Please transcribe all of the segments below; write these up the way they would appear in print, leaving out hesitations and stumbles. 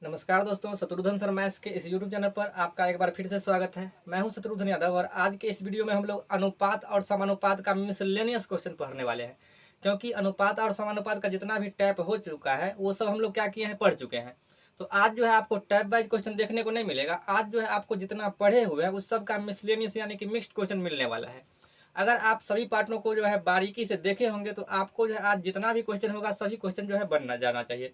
नमस्कार दोस्तों, Shatrughan sir maths के इस यूट्यूब चैनल पर आपका एक बार फिर से स्वागत है। मैं हूं शत्रुघ्न यादव और आज के इस वीडियो में हम लोग अनुपात और समानुपात का मिसलेनियस क्वेश्चन पढ़ने वाले हैं। क्योंकि अनुपात और समानुपात का जितना भी टाइप हो चुका है वो सब हम लोग क्या किए हैं, पढ़ चुके हैं। तो आज जो है आपको टाइप वाइज क्वेश्चन देखने को नहीं मिलेगा। आज जो है आपको जितना पढ़े हुए हैं उस सब का मिसलेनियस यानी कि मिक्स्ड क्वेश्चन मिलने वाला है। अगर आप सभी पार्टों को जो है बारीकी से देखे होंगे तो आपको जो है आज जितना भी क्वेश्चन होगा सभी क्वेश्चन जो है बनना जाना चाहिए।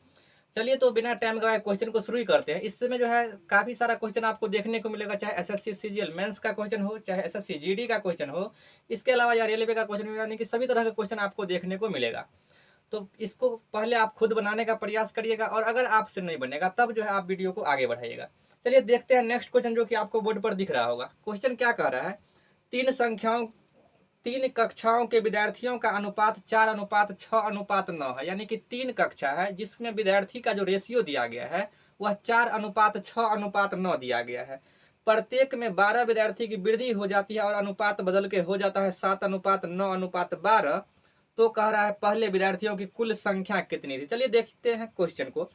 चलिए तो बिना टाइम गवाए क्वेश्चन को शुरू ही करते हैं। इसमें जो है काफी सारा क्वेश्चन आपको देखने को मिलेगा, चाहे एसएससी सीजीएल मेंस का क्वेश्चन हो, चाहे एसएससी जीडी का क्वेश्चन हो, इसके अलावा या रेलवे का क्वेश्चन हो, यानी कि सभी तरह का क्वेश्चन आपको देखने को मिलेगा। तो इसको पहले आप खुद बनाने का प्रयास करिएगा और अगर आपसे नहीं बनेगा तब जो है आप वीडियो को आगे बढ़ाइएगा। चलिए देखते हैं नेक्स्ट क्वेश्चन जो कि आपको बोर्ड पर दिख रहा होगा। क्वेश्चन क्या कह रहा है, तीन संख्याओं तीन कक्षाओं के विद्यार्थियों का अनुपात 4:6:9 है। यानी कि तीन कक्षा है जिसमें विद्यार्थी का जो रेशियो दिया गया है वह 4:6:9 दिया गया है। प्रत्येक में 12 विद्यार्थी की वृद्धि हो जाती है और अनुपात बदल के हो जाता है 7:9:12। तो कह रहा है पहले विद्यार्थियों की कुल संख्या कितनी थी। चलिए देखते हैं क्वेश्चन को।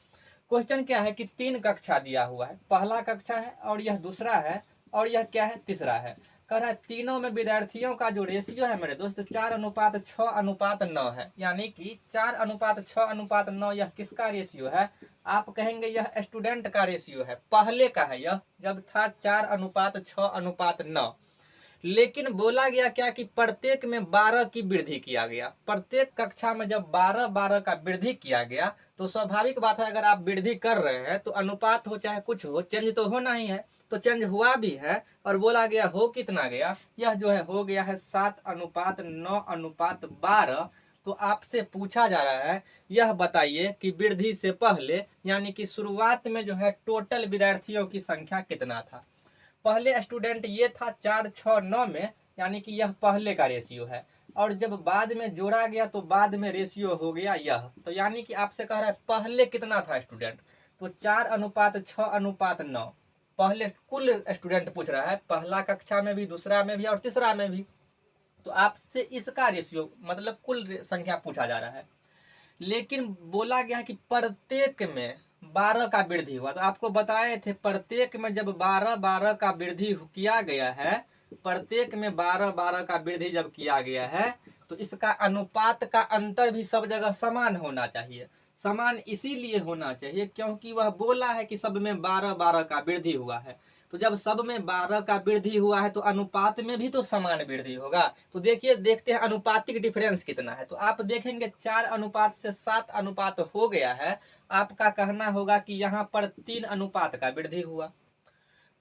क्वेश्चन क्या है कि तीन कक्षा दिया हुआ है, पहला कक्षा है और यह दूसरा है और यह क्या है, तीसरा है। कह रहा है तीनों में विद्यार्थियों का जो रेशियो है मेरे दोस्त 4:6:9 है। यानी कि 4:6:9 यह किसका रेशियो है, आप कहेंगे यह स्टूडेंट का रेशियो है। पहले का है, यह जब था 4:6:9। लेकिन बोला गया क्या कि प्रत्येक में 12 की वृद्धि किया गया। प्रत्येक कक्षा में जब 12 का वृद्धि किया गया तो स्वाभाविक बात है, अगर आप वृद्धि कर रहे हैं तो अनुपात हो चाहे कुछ हो, चेंज तो होना ही है। तो चेंज हुआ भी है और बोला गया हो कितना गया, यह जो है हो गया है 7:9:12। तो आपसे पूछा जा रहा है यह बताइए कि वृद्धि से पहले यानी कि शुरुआत में जो है टोटल विद्यार्थियों की संख्या कितना था। पहले स्टूडेंट ये था 4:6:9 में, यानी कि यह पहले का रेशियो है। और जब बाद में जोड़ा गया तो बाद में रेशियो हो गया यह। तो यानी कि आपसे कह रहा है पहले कितना था स्टूडेंट, तो 4:6:9। पहले कुल स्टूडेंट पूछ रहा है, पहला कक्षा में भी, दूसरा में भी और तीसरा में भी। तो आपसे इसका रेशियो मतलब कुल संख्या पूछा जा रहा है। लेकिन बोला गया कि प्रत्येक में 12 का वृद्धि हुआ। तो आपको बताए थे प्रत्येक में जब 12 का वृद्धि किया गया है, प्रत्येक में 12 का वृद्धि जब किया गया है तो इसका अनुपात का अंतर भी सब जगह समान होना चाहिए। समान इसीलिए होना चाहिए क्योंकि वह बोला है कि सब में 12 का वृद्धि हुआ है। तो जब सब में 12 का वृद्धि हुआ है तो अनुपात में भी तो समान वृद्धि होगा। तो देखिए, देखते हैं अनुपातिक डिफरेंस कितना है। तो आप देखेंगे 4 से 7 हो गया है। आपका कहना होगा कि यहाँ पर 3 का वृद्धि हुआ।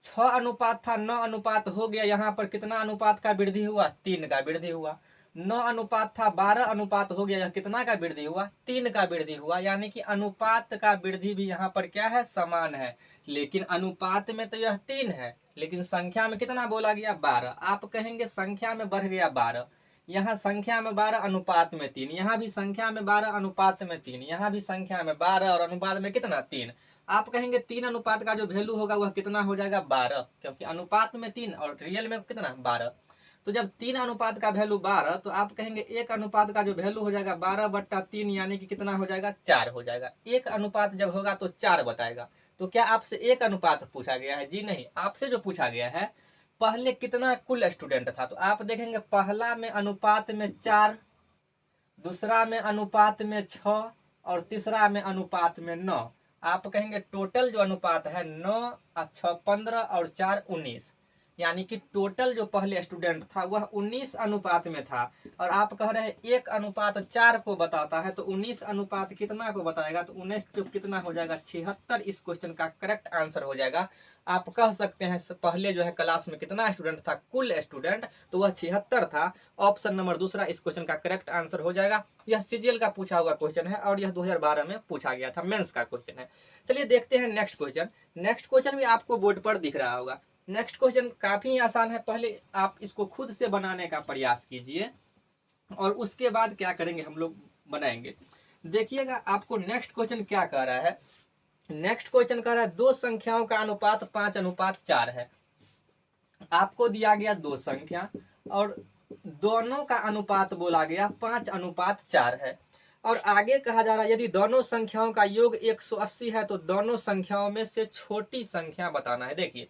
6 था, 9 हो गया। यहाँ पर कितना अनुपात का वृद्धि हुआ, 3 का वृद्धि हुआ। 9 था, 12 हो गया। यह कितना का वृद्धि हुआ, 3 का वृद्धि हुआ। यानी कि अनुपात का वृद्धि भी यहाँ पर क्या है, समान है। लेकिन अनुपात में तो यह 3 है, लेकिन संख्या में कितना बोला गया, 12। आप कहेंगे संख्या में बढ़ गया 12। यहाँ संख्या में 12, अनुपात में 3। यहाँ भी संख्या में 12, अनुपात में 3। यहाँ भी संख्या में 12 और अनुपात में कितना, 3। आप कहेंगे 3 का जो वैल्यू होगा वह कितना हो जाएगा, 12, क्योंकि अनुपात में 3 और रियल में कितना, 12। तो जब 3 का वैल्यू 12 तो आप कहेंगे 1 का जो वैल्यू हो जाएगा 12/3, यानी कि कितना हो जाएगा, 4 हो जाएगा। 1 जब होगा तो 4 बताएगा। तो क्या आपसे 1 पूछा गया है, जी नहीं। आपसे जो पूछा गया है पहले कितना कुल स्टूडेंट था। तो आप देखेंगे पहला में अनुपात में 4, दूसरा में अनुपात में 6 और तीसरा में अनुपात में 9। आप कहेंगे टोटल जो अनुपात है 9 और 6 15 और 4 19। यानी कि टोटल जो पहले स्टूडेंट था वह 19 अनुपात में था। और आप कह रहे हैं 1:4 को बताता है, तो 19 अनुपात कितना को बताएगा, तो 19 जो कितना हो जाएगा, 76। इस क्वेश्चन का करेक्ट आंसर हो जाएगा। आप कह सकते हैं पहले जो है क्लास में कितना स्टूडेंट था, कुल स्टूडेंट, तो वह 76 था। ऑप्शन नंबर दूसरा इस क्वेश्चन का करेक्ट आंसर हो जाएगा। यह सीजीएल का पूछा हुआ क्वेश्चन है और यह 2012 में पूछा गया था, मेंस का क्वेश्चन है। चलिए देखते हैं नेक्स्ट क्वेश्चन। नेक्स्ट क्वेश्चन भी आपको बोर्ड पर दिख रहा होगा। नेक्स्ट क्वेश्चन काफी आसान है, पहले आप इसको खुद से बनाने का प्रयास कीजिए और उसके बाद क्या करेंगे, हम लोग बनाएंगे। देखिएगा आपको नेक्स्ट क्वेश्चन क्या कह रहा है। नेक्स्ट क्वेश्चन कह रहा है दो संख्याओं का अनुपात 5:4 है। आपको दिया गया दो संख्या और दोनों का अनुपात बोला गया 5:4 है। और आगे कहा जा रहा है यदि दोनों संख्याओं का योग 180 है तो दोनों संख्याओं में से छोटी संख्या बताना है। देखिए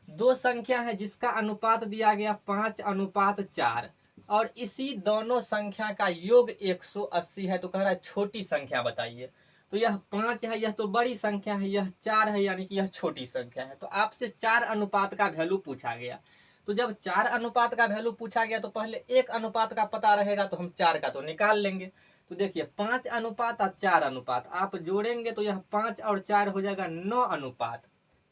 दो संख्या है जिसका अनुपात दिया गया 5:4 और इसी दोनों संख्या का योग 180 है, तो कह रहा है छोटी संख्या बताइए। तो यह 5 है, यह तो बड़ी संख्या है, यह 4 है यानी कि यह छोटी संख्या है। तो आपसे 4 अनुपात का वैल्यू पूछा गया। तो जब 4 अनुपात का वैल्यू पूछा गया तो पहले 1 अनुपात का पता रहेगा, तो हम 4 का तो निकाल लेंगे। तो देखिए 5 अनुपात और 4 अनुपात आप जोड़ेंगे तो यह 5 और 4 हो जाएगा 9 अनुपात।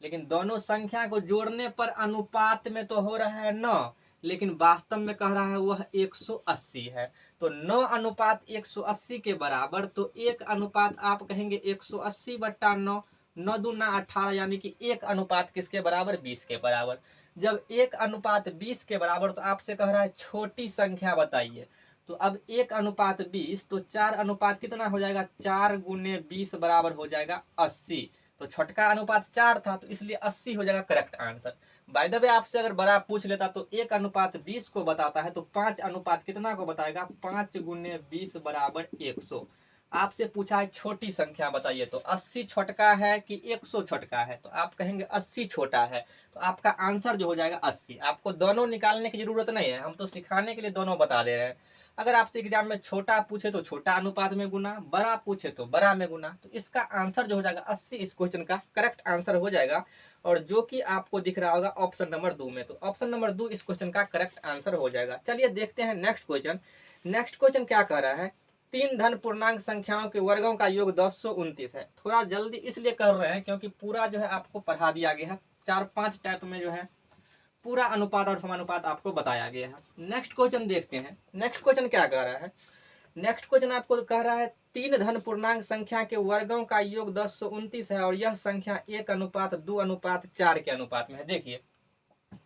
लेकिन दोनों संख्या को जोड़ने पर अनुपात में तो हो रहा है 9, लेकिन वास्तव में कह रहा है वह 180 है। तो 9 अनुपात 180 के बराबर, तो 1 अनुपात आप कहेंगे 180/9, 9 दूना 18 यानी कि 1 अनुपात किसके बराबर, 20 के बराबर। जब 1 अनुपात 20 के बराबर, तो आपसे कह रहा है छोटी संख्या बताइए। तो अब 1 अनुपात 20, तो 4 अनुपात कितना हो जाएगा, 4 गुने 20 बराबर हो जाएगा 80। तो छोटका अनुपात 4 था, तो इसलिए 80 हो जाएगा correct answer. By the way आपसे अगर बड़ा पूछ लेता तो 1 अनुपात 20 को बताता है, तो 5 अनुपात कितना को बताएगा, 5 गुने 20 बराबर 100। आपसे पूछा है छोटी संख्या बताइए, तो 80 छोटका है कि 100 छोटका है, तो आप कहेंगे 80 छोटा है। तो आपका आंसर जो हो जाएगा 80। आपको दोनों निकालने की जरूरत नहीं है, हम तो सिखाने के लिए दोनों बता दे रहे हैं। अगर आपसे एग्जाम में छोटा पूछे तो छोटा अनुपात में गुना, बड़ा पूछे तो बड़ा में गुना। तो इसका आंसर जो हो जाएगा 80 इस क्वेश्चन का करेक्ट आंसर हो जाएगा। और जो कि आपको दिख रहा होगा ऑप्शन नंबर 2 में, तो ऑप्शन नंबर 2 इस क्वेश्चन का करेक्ट आंसर हो जाएगा। चलिए देखते हैं नेक्स्ट क्वेश्चन। नेक्स्ट क्वेश्चन क्या कह रहा है, 3 धन पूर्णांक संख्याओं के वर्गों का योग 1029 है। थोड़ा जल्दी इसलिए कर रहे हैं क्योंकि पूरा जो है आपको पढ़ा दिया गया है, 4-5 टाइप में जो है पूरा अनुपात और समानुपात आपको बताया गया है। नेक्स्ट क्वेश्चन देखते हैं। नेक्स्ट क्वेश्चन क्या कह रहा है, नेक्स्ट क्वेश्चन आपको कह रहा है 3 धन पूर्णांक संख्या के वर्गों का योग 1029 है और यह संख्या 1:2:4 के अनुपात में है। देखिए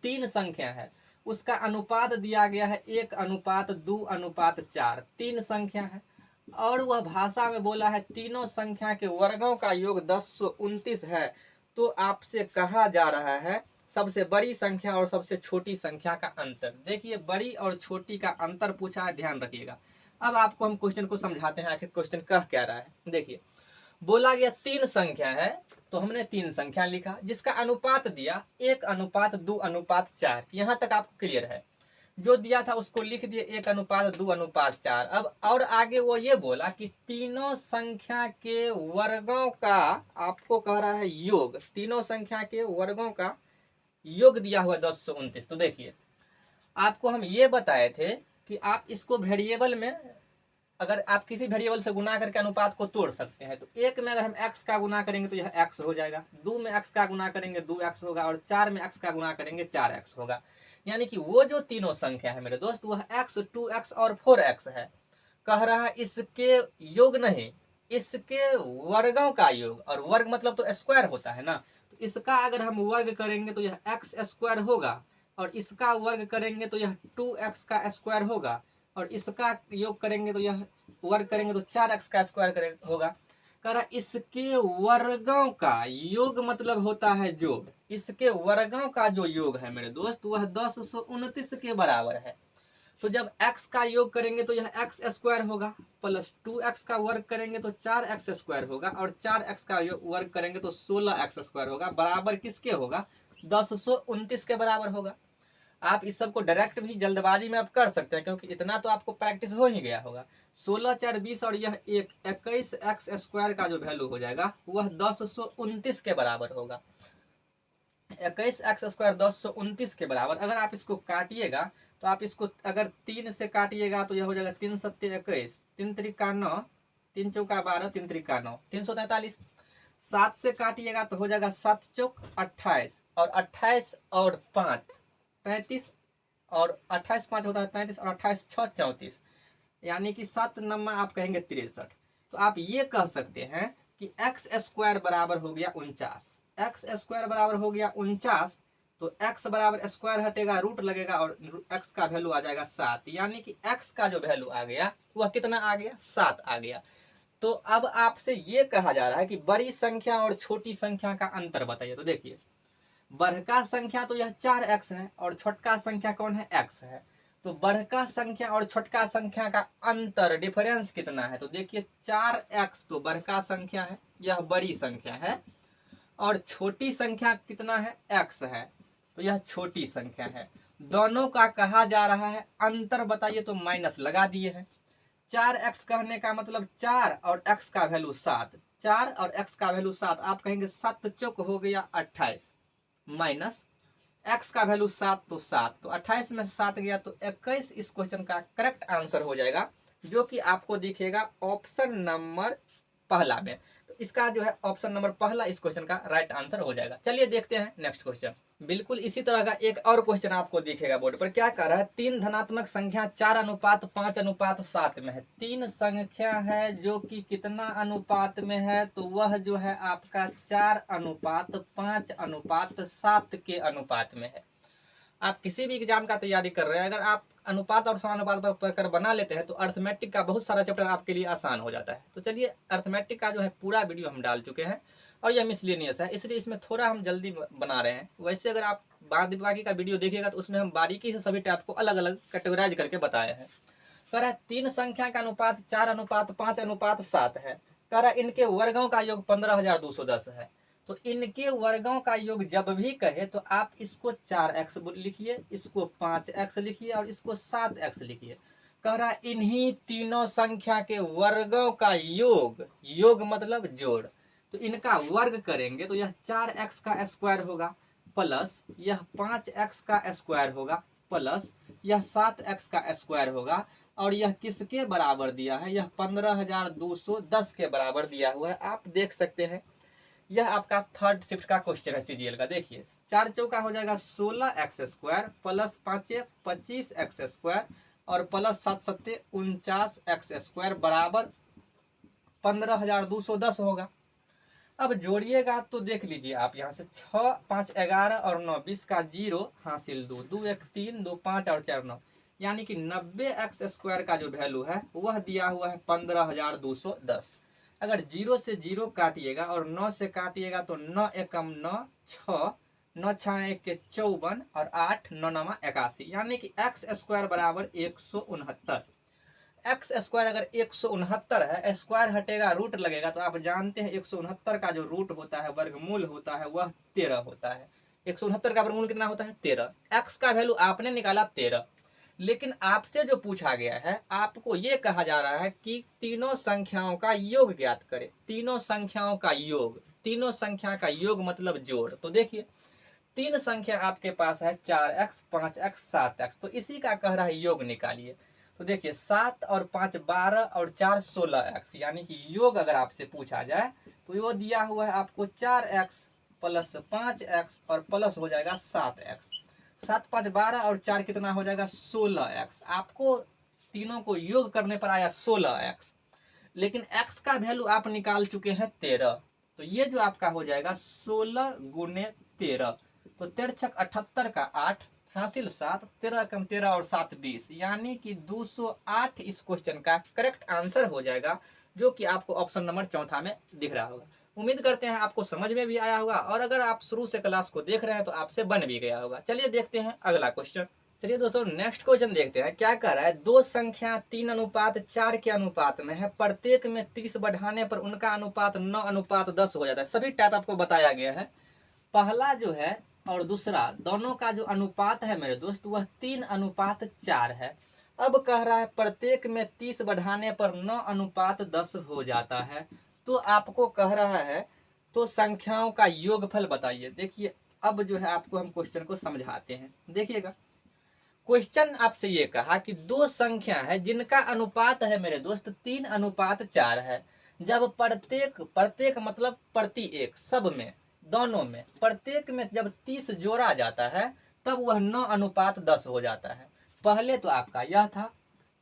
3 संख्या है, उसका अनुपात दिया गया है 1:2:4। 3 संख्या है और वह भाषा में बोला है तीनों संख्या के वर्गों का योग 1029 है। तो आपसे कहा जा रहा है सबसे बड़ी संख्या और सबसे छोटी संख्या का अंतर। देखिए बड़ी और छोटी का अंतर पूछा है, ध्यान रखिएगा। अब आपको हम क्वेश्चन को समझाते हैं आखिर क्वेश्चन कह क्या रहा है। देखिए बोला गया 3 संख्या है, तो हमने 3 संख्या लिखा जिसका अनुपात दिया 1:2:4। यहाँ तक आपको क्लियर है, जो दिया था उसको लिख दिए 1:2:4। अब और आगे वो ये बोला कि तीनों संख्या के वर्गों का आपको कह रहा है योग, तीनों संख्या के वर्गों का योग दिया हुआ 1029। तो देखिए आपको हम ये बताए थे कि आप इसको वेरिएबल में, अगर आप किसी वेरिएबल से गुना करके अनुपात को तोड़ सकते हैं। तो 1 में अगर हम x का गुना करेंगे तो यह x हो जाएगा, 2 में x का गुना करेंगे 2x होगा और 4 में x का गुना करेंगे 4x होगा। यानी कि वो जो तीनों संख्या है मेरे दोस्त, वह x, 2x और 4x है। कह रहा है इसके योग नहीं, इसके वर्गों का योग, और वर्ग मतलब तो स्क्वायर होता है ना। तो इसका अगर हम वर्ग करेंगे तो यह x² होगा और इसका वर्ग करेंगे तो यह 2x का स्क्वायर होगा और इसका योग करेंगे तो यह वर्ग करेंगे तो 4x का स्क्वायर होगा। कह रहा इसके वर्गों का योग मतलब होता है जोड़। इसके वर्गों का जो योग है मेरे दोस्त वह 1029 के बराबर है। तो जब x का योग करेंगे तो यह x² होगा, प्लस 2x का वर्ग करेंगे तो 4x² होगा और 4x का वर्ग करेंगे तो 16x² होगा। बराबर किसके होगा, 1029 के बराबर होगा। आप इस सब को डायरेक्ट भी जल्दबाजी में आप कर सकते हैं क्योंकि इतना तो आपको प्रैक्टिस हो ही गया होगा। 16 4 20 और यह 21x² का जो वैल्यू हो जाएगा वह 1029 के बराबर होगा। 21x² 1029 के बराबर। अगर आप इसको काटिएगा तो आप इसको अगर 3 से काटिएगा तो यह हो जाएगा 3 7 21, 3 3 9, 3 4 12, 3 3 9, 343। 7 से काटिएगा तो हो जाएगा 7 चौक 28 और 28 और 5 33 और 28 5 होता है 33 और 28 6 34, यानी कि 7 नंबर आप कहेंगे 63। तो आप ये कह सकते हैं कि x² बराबर हो गया 49। x² बराबर हो गया 49, तो x बराबर स्क्वायर हटेगा, रूट लगेगा और x का वैल्यू आ जाएगा 7। यानी कि x का जो वैल्यू आ गया वह कितना आ गया, 7 आ गया। तो अब आपसे ये कहा जा रहा है कि बड़ी संख्या और छोटी संख्या का अंतर बताइए। तो देखिए बड़का संख्या तो यह 4x है और छोटका संख्या कौन है, x है। तो बड़का संख्या और छोटका संख्या का अंतर डिफरेंस कितना है, तो देखिए 4x तो बड़का संख्या है, यह बड़ी संख्या है, और छोटी संख्या कितना है, x है, तो यह छोटी संख्या है। दोनों का कहा जा रहा है अंतर बताइए, तो माइनस लगा दिए हैं। 4x कहने का मतलब 4 और x का वैल्यू 7, 4 और x का वैल्यू 7, आप कहेंगे 7 चौक हो गया 28, माइनस x का वैल्यू 7 तो 7, तो 28 में से 7 गया तो 21 इस क्वेश्चन का करेक्ट आंसर हो जाएगा, जो कि आपको दिखेगा ऑप्शन नंबर पहला में। तो इसका जो है ऑप्शन नंबर पहला इस क्वेश्चन का राइट आंसर हो जाएगा। चलिए देखते हैं नेक्स्ट क्वेश्चन। बिल्कुल इसी तरह का एक और क्वेश्चन आपको दिखेगा बोर्ड पर। क्या कह रहा है, 3 धनात्मक संख्या 4:5:7 में है। 3 संख्या है जो कि कितना अनुपात में है, तो वह जो है आपका 4:5:7 के अनुपात में है। आप किसी भी एग्जाम का तैयारी कर रहे हैं, अगर आप अनुपात और समानुपात पर कर बना लेते हैं तो अर्थमेटिक का बहुत सारा चैप्टर आपके लिए आसान हो जाता है। तो चलिए अर्थमेटिक का जो है पूरा वीडियो हम डाल चुके हैं और यह मिसलेनियस है, इसलिए इसमें थोड़ा हम जल्दी बना रहे हैं। वैसे अगर आप बाकी का वीडियो देखिएगा तो उसमें हम बारीकी से सभी टाइप को अलग अलग कैटेगराइज करके बताए हैं। कह रहा है 3 संख्या का अनुपात 4:5:7 है। कह रहा है इनके वर्गों का योग 15,210 है। तो इनके वर्गों का योग जब भी कहे तो आप इसको 4x लिखिए, इसको 5x लिखिए और इसको 7x लिखिए। कह रहा है इन्हीं तीनों संख्या के वर्गों का योग मतलब जोड़, तो इनका वर्ग करेंगे तो यह 4x का स्क्वायर होगा प्लस यह 5x का स्क्वायर होगा प्लस यह 7x का स्क्वायर होगा, और यह किसके बराबर दिया है, यह 15,210 के बराबर दिया हुआ है। आप देख सकते हैं यह आपका थर्ड शिफ्ट का क्वेश्चन है सीजीएल का। देखिए 4 चौका हो जाएगा 16x square plus 5 25x square और प्लस 7 7 49x स्क्वायर बराबर 15,210 होगा। अब जोड़िएगा तो देख लीजिए आप यहाँ से 6 5 11 और 9 20 का 0 हासिल 2 2 1 3 2 5 और 4 9, यानी कि 90x स्क्वायर का जो वैल्यू है वह दिया हुआ है 15,210। अगर 0 से 0 काटिएगा और 9 से काटिएगा तो 9 एकम 9 6 9 6 1 के 54 और 8 9 9 81, यानी कि x स्क्वायर बराबर 169। एक्स स्क्वायर अगर 169 है, स्क्वायर हटेगा रूट लगेगा, तो आप जानते हैं 169 का जो रूट होता है वर्गमूल होता है वह 13 होता है। 169 का वर्गमूल कितना होता है 13। एक्स का वैल्यू आपने निकाला 13, लेकिन आपसे जो पूछा गया है आपको ये कहा जा रहा है कि तीनों संख्याओं का योग ज्ञात करें। तीनों संख्याओं का योग, तीनों संख्या का योग मतलब जोड़। तो देखिए 3 संख्या आपके पास है 4x 5x 7x, तो इसी का कह रहा है योग निकालिए। तो देखिए 7 और 5 12 और 4 16x, यानी कि योग अगर आपसे पूछा जाए तो वो दिया हुआ है आपको 4x प्लस 5x और प्लस हो जाएगा 7x। 7 5 12 और 4 कितना हो जाएगा 16x। आपको तीनों को योग करने पर आया 16x, लेकिन x का वैल्यू आप निकाल चुके हैं 13, तो ये जो आपका हो जाएगा 16 गुने 13, तो 13 छक 78 का 8 हासिल 7, 13 कम 13 और 7 20, यानी कि 208 इस क्वेश्चन का करेक्ट आंसर हो जाएगा, जो कि आपको ऑप्शन नंबर चौथा में दिख रहा होगा। उम्मीद करते हैं आपको समझ में भी आया होगा, और अगर आप शुरू से क्लास को देख रहे हैं तो आपसे बन भी गया होगा। चलिए देखते हैं अगला क्वेश्चन। चलिए दोस्तों नेक्स्ट क्वेश्चन देखते हैं। क्या कह रहा है, 2 संख्या 3:4 के अनुपात में है, प्रत्येक में 30 बढ़ाने पर उनका अनुपात 9:10 हो जाता है। सभी टाइप आपको बताया गया है। पहला जो है और दूसरा दोनों का जो अनुपात है मेरे दोस्त वह 3:4 है। अब कह रहा है प्रत्येक में 30 बढ़ाने पर 9:10 हो जाता है। तो आपको कह रहा है तो संख्याओं का योगफल बताइए। देखिए अब जो है आपको हम क्वेश्चन को समझाते हैं। देखिएगा क्वेश्चन आपसे ये कहा कि 2 संख्या है जिनका अनुपात है मेरे दोस्त 3:4 है। जब प्रत्येक मतलब प्रति एक, सब में दोनों में प्रत्येक में जब 30 जोड़ा जाता है तब वह 9:10 हो जाता है। पहले तो आपका यह था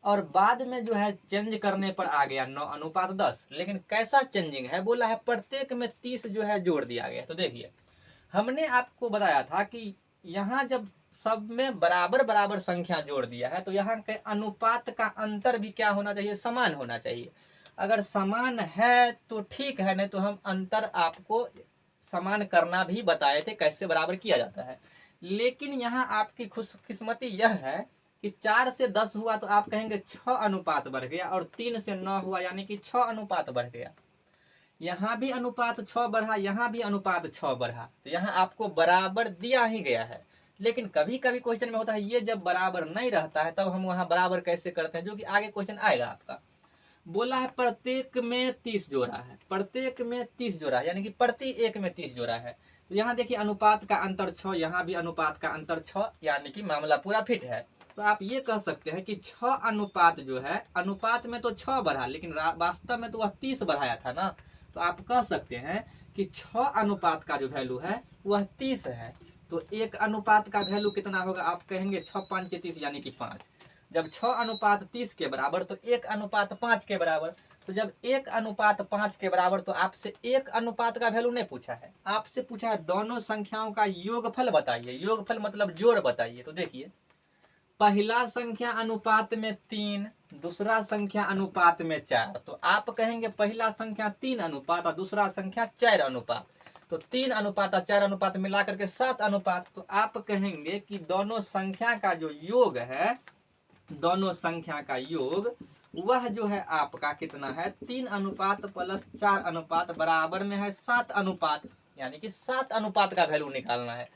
और बाद में जो है चेंज करने पर आ गया 9:10। लेकिन कैसा चेंजिंग है, बोला है प्रत्येक में 30 जो है जोड़ दिया गया। तो देखिए हमने आपको बताया था कि यहाँ जब सब में बराबर बराबर संख्या जोड़ दिया है तो यहाँ के अनुपात का अंतर भी क्या होना चाहिए, समान होना चाहिए। अगर समान है तो ठीक है, नहीं तो हम अंतर आपको समान करना भी बताए थे कैसे बराबर किया जाता है। लेकिन यहाँ आपकी खुशकिस्मती यह है कि 4 से 10 हुआ तो आप कहेंगे 6 अनुपात बढ़ गया, और 3 से 9 हुआ यानी कि 6 अनुपात बढ़ गया। यहाँ भी अनुपात 6 बढ़ा, यहाँ भी अनुपात 6 बढ़ा, तो यहाँ आपको बराबर दिया ही गया है। लेकिन कभी कभी क्वेश्चन में होता है ये जब बराबर नहीं रहता है तब हम वहाँ बराबर कैसे करते हैं, जो कि आगे क्वेश्चन आएगा आपका। बोला है प्रत्येक में 30 जोड़ा है, प्रत्येक में 30 जोड़ा है, यानी कि प्रति एक में 30 जोड़ा है। तो यहाँ देखिए अनुपात का अंतर 6, यहाँ भी अनुपात का अंतर 6, यानी कि मामला पूरा फिट है। तो आप ये कह सकते हैं कि 6 अनुपात जो है, अनुपात में तो 6 बढ़ा, लेकिन वास्तव में तो वह 30 बढ़ाया था ना। तो आप कह सकते हैं कि 6 अनुपात का जो वैल्यू है वह 30 है। तो एक अनुपात का वैल्यू कितना होगा, आप कहेंगे 6 5 30 यानी कि 5। जब 6 अनुपात 30 के बराबर तो 1 अनुपात 5 के बराबर। तो जब 1 अनुपात 5 के बराबर, तो आपसे 1 अनुपात का वैल्यू नहीं पूछा है, आपसे पूछा है दोनों संख्याओं का योगफल बताइए। योगफल मतलब जोड़ बताइए। तो देखिए पहला संख्या अनुपात में 3, दूसरा संख्या अनुपात में 4। तो आप कहेंगे पहला संख्या 3 अनुपात और दूसरा संख्या 4 अनुपात। तो 3 अनुपात और 4 अनुपात मिलाकर के 7 अनुपात। तो आप कहेंगे कि दोनों संख्या का जो योग है, दोनों संख्या का योग वह जो है आपका कितना है, 3 अनुपात प्लस 4 अनुपात बराबर में है 7 अनुपात, यानी कि 7 अनुपात का वैल्यू निकालना है।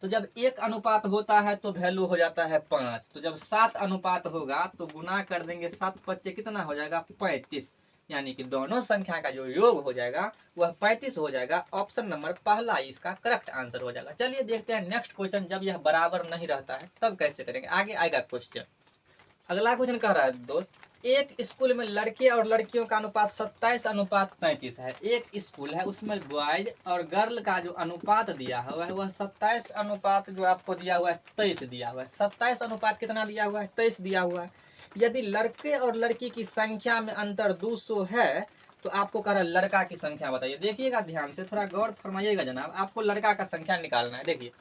तो जब 1 अनुपात होता है तो वैल्यू हो जाता है 5। तो जब 7 अनुपात होगा तो गुना कर देंगे, 7 पच्चे कितना हो जाएगा 35, यानी कि दोनों संख्या का जो योग हो जाएगा वह 35 हो जाएगा। ऑप्शन नंबर पहला इसका करेक्ट आंसर हो जाएगा। चलिए देखते हैं नेक्स्ट क्वेश्चन, जब यह बराबर नहीं रहता है तब कैसे करेंगे, आगे आएगा क्वेश्चन। अगला क्वेश्चन कह रहा है दोस्त, एक स्कूल में लड़के और लड़कियों का अनुपात 27 अनुपात 33 है। एक स्कूल है उसमें बॉयज और गर्ल का जो अनुपात दिया हुआ है वह 27 अनुपात जो आपको दिया हुआ है 23 दिया हुआ है। 27 अनुपात कितना दिया हुआ है, 23 दिया हुआ है। यदि लड़के और लड़की की संख्या में अंतर 200 है तो आपको कह रहा है लड़का की संख्या बताइए। देखिएगा ध्यान से, थोड़ा गौर फरमाइएगा जनाब, आपको लड़का का संख्या निकालना है। देखिए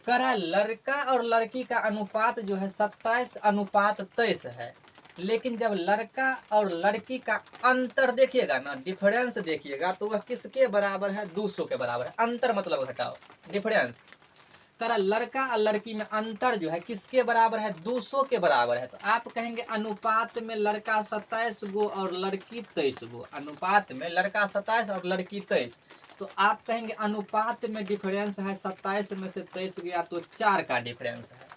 कह रहा है लड़का और लड़की का अनुपात जो है 27 अनुपात 23 है, लेकिन जब लड़का और लड़की का अंतर देखिएगा ना, डिफरेंस देखिएगा, तो वह किसके बराबर है, 200 के बराबर है। अंतर मतलब घटाओ, डिफरेंस। कह रहा लड़का और लड़की में अंतर जो है किसके बराबर है, 200 के बराबर है। तो आप कहेंगे अनुपात में लड़का 27 गो और लड़की 23 गो, अनुपात में लड़का 27 और लड़की 23। तो आप कहेंगे अनुपात में डिफरेंस है 27 में से 23 गया तो 4 का डिफरेंस है।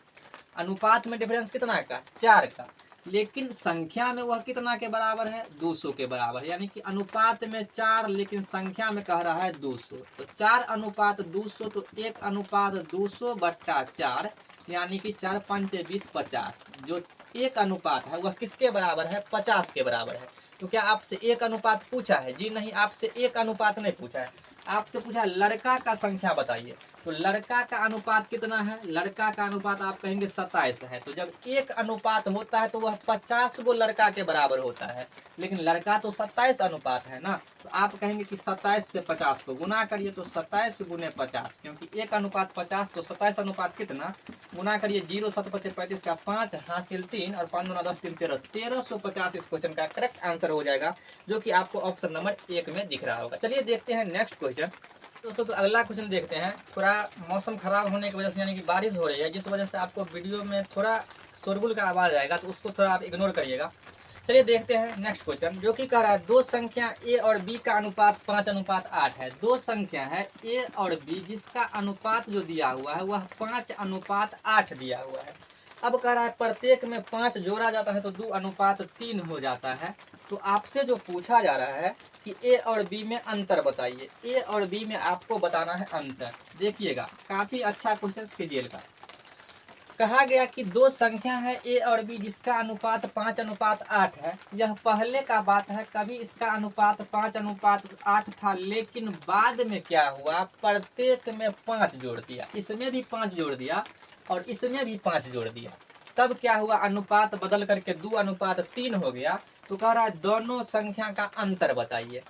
अनुपात में डिफरेंस कितना का, 4 का। लेकिन संख्या में वह कितना के बराबर है, 200 के बराबर है। यानी कि अनुपात में 4 लेकिन संख्या में कह रहा है 200। तो 4 अनुपात 200, तो 1 अनुपात 200 बट्टा 4, यानी कि 4 5 20 50। जो 1 अनुपात है वह किसके बराबर है, 50 के बराबर है। तो क्या आपसे 1 अनुपात पूछा है, जी नहीं, आपसे 1 अनुपात नहीं पूछा है, आपसे पूछा लड़का का संख्या बताइए। तो लड़का का अनुपात कितना है, लड़का का अनुपात आप कहेंगे 27 है। तो जब 1 अनुपात होता है तो वह 50 गो लड़का के बराबर होता है, लेकिन लड़का तो 27 अनुपात है ना। तो आप कहेंगे कि 27 से 50 को गुना करिए, तो 27 गुने 50, क्योंकि 1 अनुपात 50 तो 27 अनुपात कितना, गुना करिए, 0 7 5 35 का 5 हासिल 3 और 5 9 10 3 13, 1350 इस क्वेश्चन का करेक्ट आंसर हो जाएगा, जो कि आपको ऑप्शन नंबर 1 में दिख रहा होगा। चलिए देखते हैं नेक्स्ट क्वेश्चन। दोस्तों तो अगला क्वेश्चन देखते हैं। थोड़ा मौसम खराब होने की वजह से, यानी कि बारिश हो रही है, जिस वजह से आपको वीडियो में थोड़ा शोरगुल का आवाज़ आएगा, तो उसको थोड़ा आप इग्नोर करिएगा। चलिए देखते हैं नेक्स्ट क्वेश्चन, जो कि कह रहा है दो संख्या ए और बी का अनुपात 5 अनुपात 8 है। दो संख्या है ए और बी जिसका अनुपात जो दिया हुआ है वह 5 अनुपात 8 दिया हुआ है। अब कह रहा है प्रत्येक में 5 जोड़ा जाता है तो 2 अनुपात 3 हो जाता है। तो आपसे जो पूछा जा रहा है कि ए और बी में अंतर बताइए। ए और बी में आपको बताना है अंतर। देखिएगा काफी अच्छा क्वेश्चन सीरियल का। कहा गया कि दो संख्या है ए और बी जिसका अनुपात 5 अनुपात 8 है। यह पहले का बात है, कभी इसका अनुपात 5 अनुपात 8 था, लेकिन बाद में क्या हुआ, प्रत्येक में 5 जोड़ दिया, इसमें भी 5 जोड़ दिया और इसमें भी 5 जोड़ दिया। तब क्या हुआ, अनुपात बदल करके 2 अनुपात 3 हो गया। तो कह रहा है दोनों संख्या का अंतर बताइए।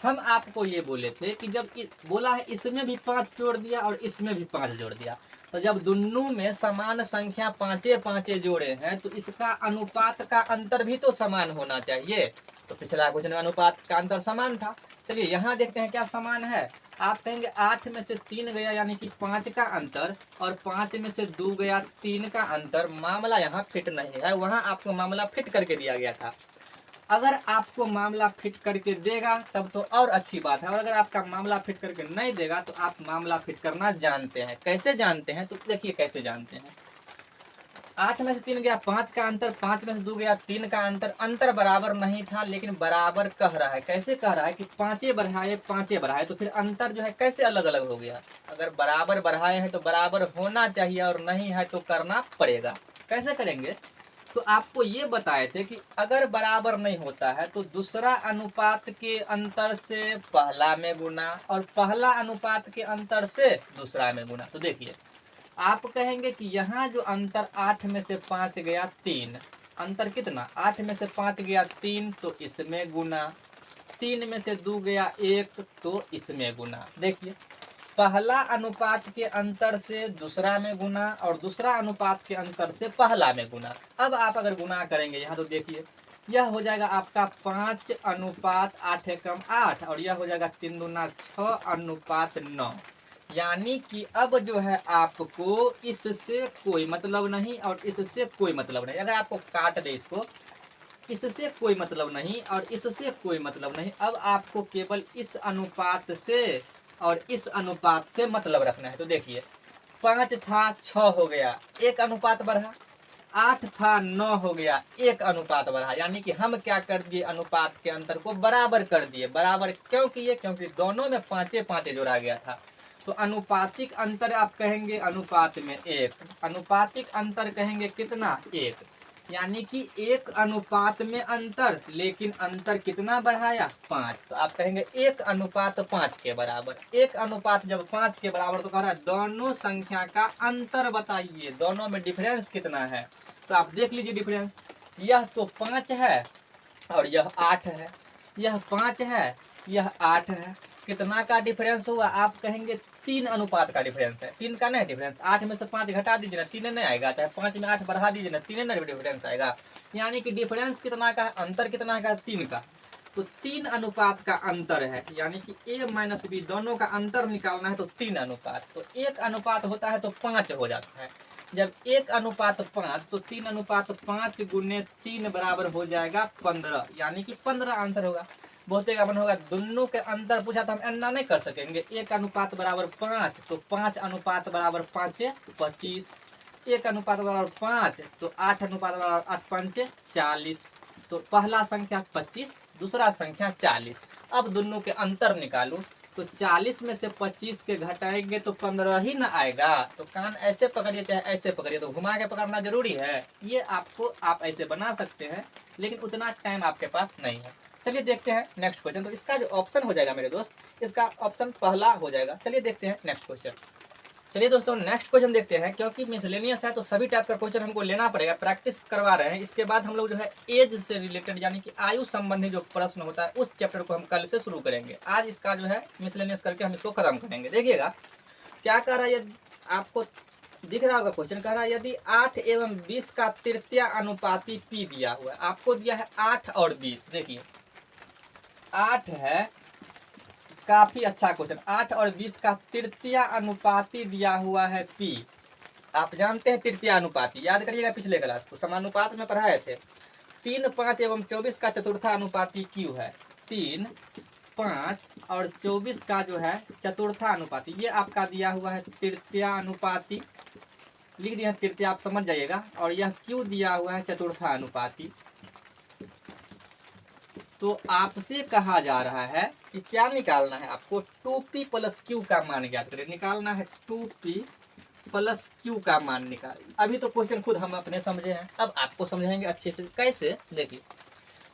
हम आपको ये बोले थे कि जब बोला है इसमें भी 5 जोड़ दिया और इसमें भी 5 जोड़ दिया, तो जब दोनों में समान संख्या 5 जोड़े हैं तो इसका अनुपात का अंतर भी तो समान होना चाहिए। तो पिछला क्वेश्चन में अनुपात का अंतर समान था। चलिए यहाँ देखते हैं क्या समान है। आप कहेंगे 8 में से 3 गया यानी कि 5 का अंतर, और 5 में से 2 गया 3 का अंतर, मामला यहाँ फिट नहीं है। वहाँ आपको मामला फिट करके दिया गया था। अगर आपको मामला फिट करके देगा तब तो और अच्छी बात है, और अगर आपका मामला फिट करके नहीं देगा तो आप मामला फिट करना जानते हैं। कैसे जानते हैं तो देखिए कैसे जानते हैं। 8 में से 3 गया 5 का अंतर, 5 में से 2 गया 3 का अंतर, अंतर बराबर नहीं था लेकिन बराबर कह रहा है। कैसे कह रहा है कि 5 बढ़ाए 5 बढ़ाए, तो फिर अंतर जो है कैसे अलग अलग हो गया। अगर बराबर बढ़ाए हैं तो बराबर होना चाहिए, और नहीं है तो करना पड़ेगा। कैसे करेंगे तो आपको ये बताए थे कि अगर बराबर नहीं होता है तो दूसरा अनुपात के अंतर से पहला में गुना, और पहला अनुपात के अंतर से दूसरा में गुना। तो देखिए आप कहेंगे कि यहाँ जो अंतर 8 में से 5 गया 3, अंतर कितना 8 में से 5 गया 3, तो इसमें गुना, 3 में से 2 गया 1, तो इसमें गुना। देखिए पहला अनुपात के अंतर से दूसरा में गुना, और दूसरा अनुपात के अंतर से पहला में गुना। अब आप अगर गुना करेंगे यहाँ तो देखिए यह हो जाएगा आपका 5 अनुपात 8 एकम 8, और यह हो जाएगा 3 दूना 6 अनुपात 9। यानी कि अब जो है आपको इससे कोई मतलब नहीं और इससे कोई मतलब नहीं। अगर आपको काट दे इसको, इससे कोई मतलब नहीं और इससे कोई मतलब नहीं, अब आपको केवल इस अनुपात से और इस अनुपात से मतलब रखना है। तो देखिए 5 था 6 हो गया, एक अनुपात बढ़ा, 8 था 9 हो गया, एक अनुपात बढ़ा। यानी कि हम क्या कर दिए, अनुपात के अंतर को बराबर कर दिए। बराबर क्यों किए, क्योंकि दोनों में 5 जोड़ा गया था। तो अनुपातिक अंतर आप कहेंगे अनुपात में 1, अनुपातिक अंतर कहेंगे कितना 1, यानी कि एक अनुपात में अंतर, लेकिन अंतर कितना बढ़ाया 5। तो आप कहेंगे 1 अनुपात 5 के बराबर। 1 अनुपात जब 5 के बराबर तो कह रहा है दोनों संख्या का अंतर बताइए, दोनों में डिफरेंस कितना है। तो आप देख लीजिए डिफरेंस, यह तो 5 है और यह 8 है, यह 5 है यह 8 है। कितना का डिफरेंस हुआ, आप कहेंगे 3 अनुपात का डिफरेंस है। 3 का नहीं डिफरेंस, 8 में से 5 घटा दीजिए ना 3 नहीं आएगा, चाहे 5 में 8 बढ़ा दीजिए ना 3 नहीं डिफरेंस आएगा। यानी कि डिफरेंस कितना का है, अंतर कितना का 3 का। तो 3 अनुपात का अंतर है, यानी कि a माइनस बी दोनों का अंतर निकालना है तो 3 अनुपात। तो 1 अनुपात होता है तो 5 हो जाता है। जब 1 अनुपात 5 तो 3 अनुपात 5 गुने 3 बराबर हो जाएगा 15, यानी कि 15 आंसर होगा। बहुते का मन होगा, दोनों के अंतर पूछा तो हम ऐना नहीं कर सकेंगे। 1 अनुपात बराबर 5 तो 5 अनुपात बराबर 5 25, 1 अनुपात बराबर 5 तो 8 अनुपात बराबर 8 5 40। तो पहला संख्या 25, दूसरा संख्या 40। अब दोनों के अंतर निकालो, तो 40 में से 25 के घटाएंगे तो 15 ही ना आएगा। तो कान ऐसे पकड़िए चाहे ऐसे पकड़िए, तो घुमा के पकड़ना जरूरी है। ये आपको आप ऐसे बना सकते हैं, लेकिन उतना टाइम आपके पास नहीं है। चलिए देखते हैं नेक्स्ट क्वेश्चन। तो इसका जो ऑप्शन हो जाएगा मेरे दोस्त, इसका ऑप्शन पहला हो जाएगा। चलिए देखते हैं नेक्स्ट क्वेश्चन। चलिए दोस्तों नेक्स्ट क्वेश्चन देखते हैं। क्योंकि मिसलेनियस है तो सभी टाइप का क्वेश्चन हमको लेना पड़ेगा, प्रैक्टिस करवा रहे हैं। इसके बाद हम लोग जो है एज से रिलेटेड यानी कि आयु संबंधी जो प्रश्न होता है उस चैप्टर को हम कल से शुरू करेंगे। आज इसका जो है मिसलेनियस करके हम इसको खत्म करेंगे। देखिएगा क्या कह रहा है, आपको दिख रहा होगा क्वेश्चन। कह रहा है यदि 8 एवं 20 का तृतीय अनुपाती पी दिया हुआ है, आपको दिया है 8 और 20। देखिए 8 है, काफी अच्छा क्वेश्चन। 8 और 20 का तृतीय अनुपाती दिया हुआ है पी। आप जानते हैं तृतीय अनुपाती, याद करिएगा पिछले क्लास को समानुपात में पढ़ाए थे। 3, 5 एवं 24 का चतुर्था अनुपाती क्यू है। 3, 5 और 24 का जो है चतुर्था अनुपाती, ये आपका दिया हुआ है तृतीय अनुपाती। लिख दिया तृतीय, आप समझ जाइएगा। और यह क्यू दिया हुआ है चतुर्था अनुपाती। तो आपसे कहा जा रहा है कि क्या निकालना है आपको, 2p प्लस क्यू का मान ज्ञात करें। निकालना है 2p प्लस क्यू का मान निकाल। अभी तो क्वेश्चन खुद हम अपने समझे हैं, अब आपको समझाएंगे अच्छे से। कैसे, देखिए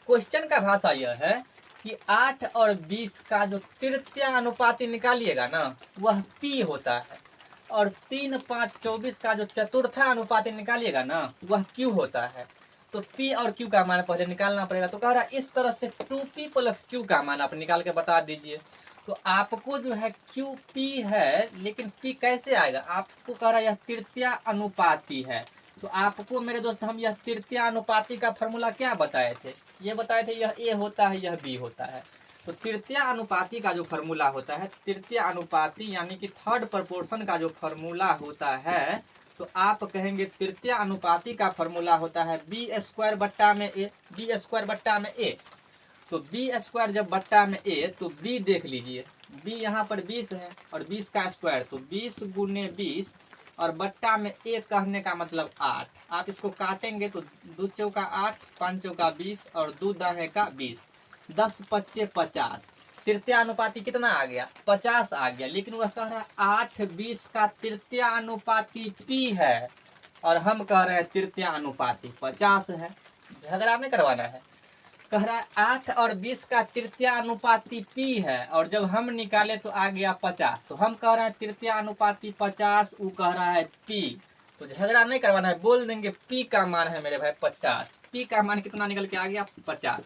क्वेश्चन का भाषा यह है कि 8 और 20 का जो तृतीय अनुपाती निकालिएगा ना वह p होता है, और 3, 5, 24 का जो चतुर्था अनुपाती निकालिएगा ना वह q होता है। तो p और q का मान पहले निकालना पड़ेगा। तो कह रहा है इस तरह से 2p प्लस q का मान आप निकाल के बता दीजिए। तो आपको जो है QP है, लेकिन P कैसे आएगा, आपको कह रहा है यह तृतीय अनुपाती है। तो आपको मेरे दोस्त हम यह तृतीय अनुपाती का फॉर्मूला क्या बताए थे, ये बताए थे यह A होता है यह B होता है। तो तृतीय अनुपाती का जो फॉर्मूला होता है, तृतीय अनुपाती यानी कि थर्ड प्रपोर्शन का जो फॉर्मूला होता है, तो आप कहेंगे तृतीय अनुपाती का फॉर्मूला होता है बी स्क्वायर बट्टा में ए, बी स्क्वायर बट्टा में ए। तो बी स्क्वायर जब बट्टा में ए, तो बी देख लीजिए, बी यहाँ पर 20 है और 20 का स्क्वायर, तो 20 गुने 20 और बट्टा में ए कहने का मतलब 8। आप इसको काटेंगे तो 2 चौका 8, 5 चौका 20 और 2 दहे का 20, 10 पच्चे 50। तृतीय अनुपाती कितना आ गया? 50 आ गया। लेकिन वह कह रहा है 8 20 का तृतीय अनुपाती पी है और हम कह रहे हैं तृतीय अनुपाती 50 है। झगड़ा नहीं करवाना है। कह रहा है 8 और 20 का तृतीय अनुपाती पी है और जब हम निकाले तो आ गया 50। तो हम कह रहे हैं तृतीय अनुपाती 50, वो कह रहा है पी। तो झगड़ा नहीं करवाना है, बोल देंगे पी का मान है मेरे भाई 50। पी का मान कितना निकल के आ गया? 50।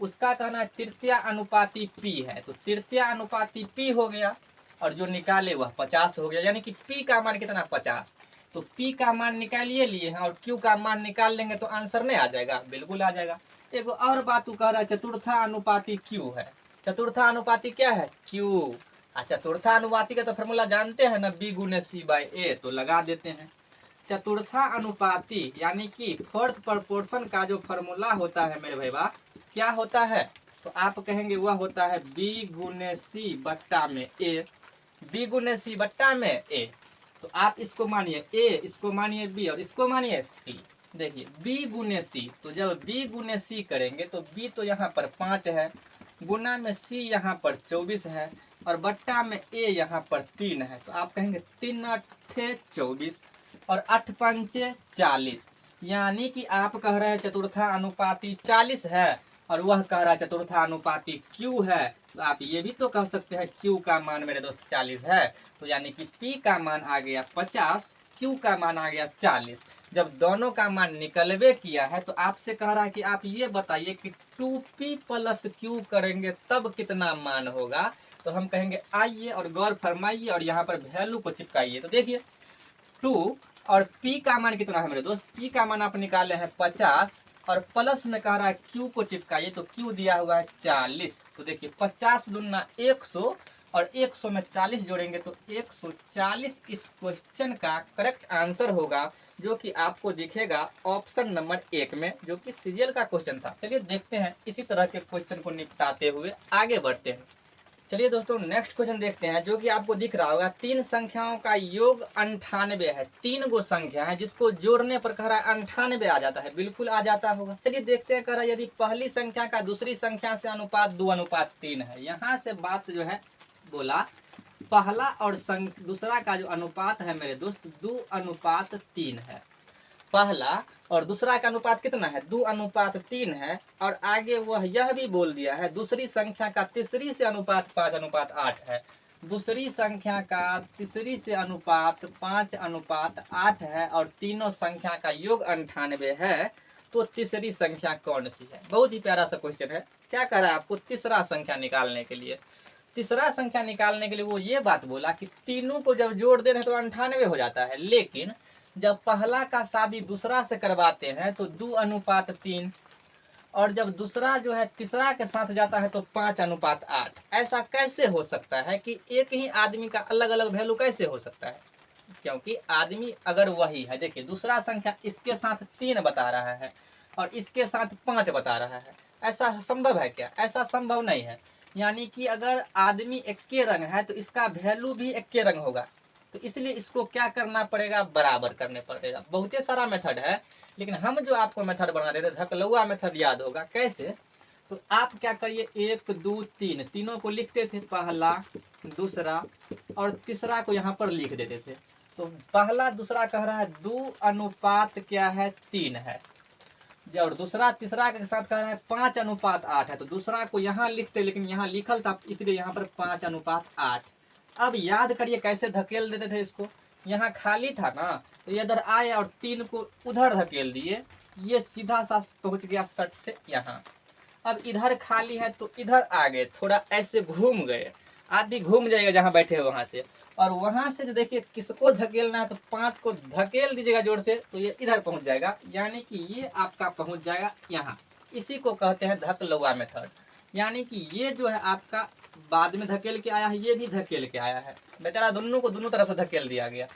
उसका कहना है तृतीय अनुपाती पी है, तो तृतीय अनुपाती पी हो गया और जो निकाले वह 50 हो गया, यानी कि पी का मान कितना? 50। तो पी का मान निकालिए लिए हैं और क्यू का मान निकाल लेंगे तो आंसर नहीं आ जाएगा? बिल्कुल आ जाएगा। एक और बात तू कह रहा है चतुर्था अनुपाती क्यू है। चतुर्था अनुपाती क्या है? क्यू। चतुर्था अनुपाती का तो फॉर्मूला जानते हैं ना, बी गुने सी बाई ए, तो लगा देते हैं। चतुर्था अनुपाती यानी कि फोर्थ प्रपोर्शन का जो फॉर्मूला होता है मेरे भाई बा, क्या होता है? तो आप कहेंगे वह होता है बी गुने सी बट्टा में ए, बी गुने सी बट्टा में ए। तो आप इसको मानिए ए, इसको मानिए बी और इसको मानिए सी। देखिए b गुने सी, तो जब b गुने सी करेंगे तो b तो यहाँ पर 5 है, गुना में c यहाँ पर 24 है और बट्टा में a यहाँ पर 3 है। तो आप कहेंगे 3 8 24 और 8 पंचे 40, यानी कि आप कह रहे हैं चतुर्था अनुपाती 40 है और वह कह रहा है चतुर्था अनुपाती q है। तो आप ये भी तो कह सकते हैं q का मान मेरे दोस्त 40 है। तो यानी कि p का मान आ गया 50, q का मान आ गया 40। जब दोनों का मान निकलवे किया है तो आपसे कह रहा है कि आप ये बताइए कि 2p प्लस q करेंगे तब कितना मान होगा। तो हम कहेंगे आइए और गौर फरमाइए और यहाँ पर वैल्यू को चिपकाइए। तो देखिए 2 और p का मान कितना है मेरे दोस्त? p का मान आप निकाले हैं 50 और प्लस में कह रहा है q को चिपकाइए, तो q दिया हुआ है 40। तो देखिए 50 दूना 100 और 100 में 40 जोड़ेंगे तो 140 इस क्वेश्चन का करेक्ट आंसर होगा, जो कि आपको दिखेगा ऑप्शन नंबर 1 में, जो कि सीजीएल का क्वेश्चन था। चलिए देखते हैं इसी तरह के क्वेश्चन को निपटाते हुए आगे बढ़ते हैं। चलिए दोस्तों नेक्स्ट क्वेश्चन देखते हैं, जो कि आपको दिख रहा होगा 3 संख्याओं का योग 98 है। 3 गो संख्या है जिसको जोड़ने पर कह रहा है 98 आ जाता है। बिल्कुल आ जाता होगा। चलिए देखते हैं, कह रहा है यदि पहली संख्या का दूसरी संख्या से अनुपात 2:3 है। यहाँ से बात जो है बोला पहला और दूसरा का जो अनुपात है मेरे दोस्त 2:3 है। पहला और दूसरा का अनुपात कितना है? 2:3 है। और आगे वह यह भी बोल दिया है दूसरी संख्या का तीसरी से अनुपात 5:8 है। दूसरी संख्या का तीसरी से अनुपात 5:8 है और तीनों संख्या का योग 98 है। तो तीसरी संख्या कौन सी है? बहुत ही प्यारा सा क्वेश्चन है। क्या कह रहा है आपको? तीसरा संख्या निकालने के लिए, तीसरा संख्या निकालने के लिए वो ये बात बोला कि तीनों को जब जोड़ दे रहे तो 98 हो जाता है। लेकिन जब पहला का शादी दूसरा से करवाते हैं तो 2:3 और जब दूसरा जो है तीसरा के साथ जाता है तो 5:8। ऐसा कैसे हो सकता है कि एक ही आदमी का अलग अलग वैल्यू कैसे हो सकता है? क्योंकि आदमी अगर वही है, देखिए दूसरा संख्या इसके साथ 3 बता रहा है और इसके साथ 5 बता रहा है। ऐसा संभव है क्या? ऐसा संभव नहीं है। यानी कि अगर आदमी एक के रंग है तो इसका वैल्यू भी एक के रंग होगा। तो इसलिए इसको क्या करना पड़ेगा? बराबर करने पड़ेगा। बहुत ही सारा मेथड है, लेकिन हम जो आपको मेथड बना देते धकलुआ मेथड याद होगा कैसे। तो आप क्या करिए 1 2 3 तीनों को लिखते थे, पहला दूसरा और तीसरा को यहाँ पर लिख देते थे। तो पहला दूसरा कह रहा है 2:3 क्या है? 3 है। और दूसरा तीसरा के साथ कह रहा है 5:8 है। तो दूसरा को यहाँ लिखते, लेकिन यहाँ लिखल था इसलिए यहाँ पर 5:8। अब याद करिए कैसे धकेल देते थे इसको। यहाँ खाली था ना, तो इधर आए और 3 को उधर धकेल दिए, ये सीधा सा पहुंच गया सट से यहाँ। अब इधर खाली है तो इधर आ गए, थोड़ा ऐसे घूम गए। आप भी घूम जाएगा जहाँ बैठे हो वहां से, और वहां से जो देखिए किसको धकेलना है तो 5 को धकेल दीजिएगा जोर से, तो ये इधर पहुंच जाएगा, यानी कि ये आपका पहुंच जाएगा यहाँ। इसी को कहते हैं धकलुआ मेथड। यानी कि ये जो है आपका बाद में धकेल के आया है, ये भी धकेल के आया है, बेचारा दोनों को दोनों तरफ से धकेल दिया गया।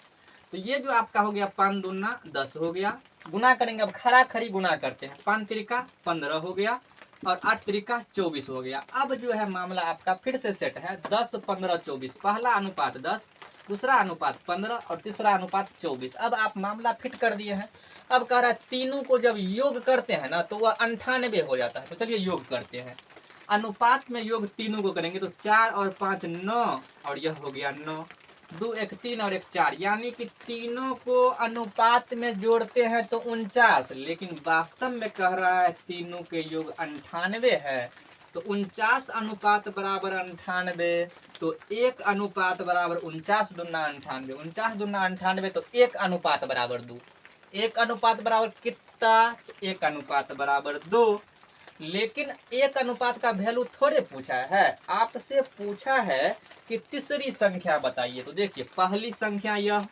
तो ये जो आपका हो गया 5 दूना 10 हो गया। गुना करेंगे, अब खरा खरी गुना करते हैं। 5 त्रिका 15 हो गया और 8 त्रिका 24 हो गया। अब जो है मामला आपका फिर से सेट है 10 15 24। पहला अनुपात 10, दूसरा अनुपात 15 और तीसरा अनुपात 24। अब आप मामला फिट कर दिए हैं। अब कह रहा है तीनों को जब योग करते हैं ना तो वह 98 हो जाता है। तो चलिए योग करते हैं। अनुपात में योग तीनों को करेंगे तो 4 और 5 9 और यह हो गया 9, 2 1 3 और 1 4, यानी कि तीनों को अनुपात में जोड़ते हैं तो 49, लेकिन वास्तव में कह रहा है तीनों के योग 98 है। तो 49 अनुपात बराबर 98, तो 1 अनुपात बराबर 49 दूना 98, 49 दूना 98, तो 1 अनुपात बराबर 2। 1 अनुपात बराबर कितना? तो 1 अनुपात बराबर 2। लेकिन 1 अनुपात का वैल्यू थोड़े पूछा है, आपसे पूछा है कि तीसरी संख्या बताइए। तो देखिए पहली संख्या यह,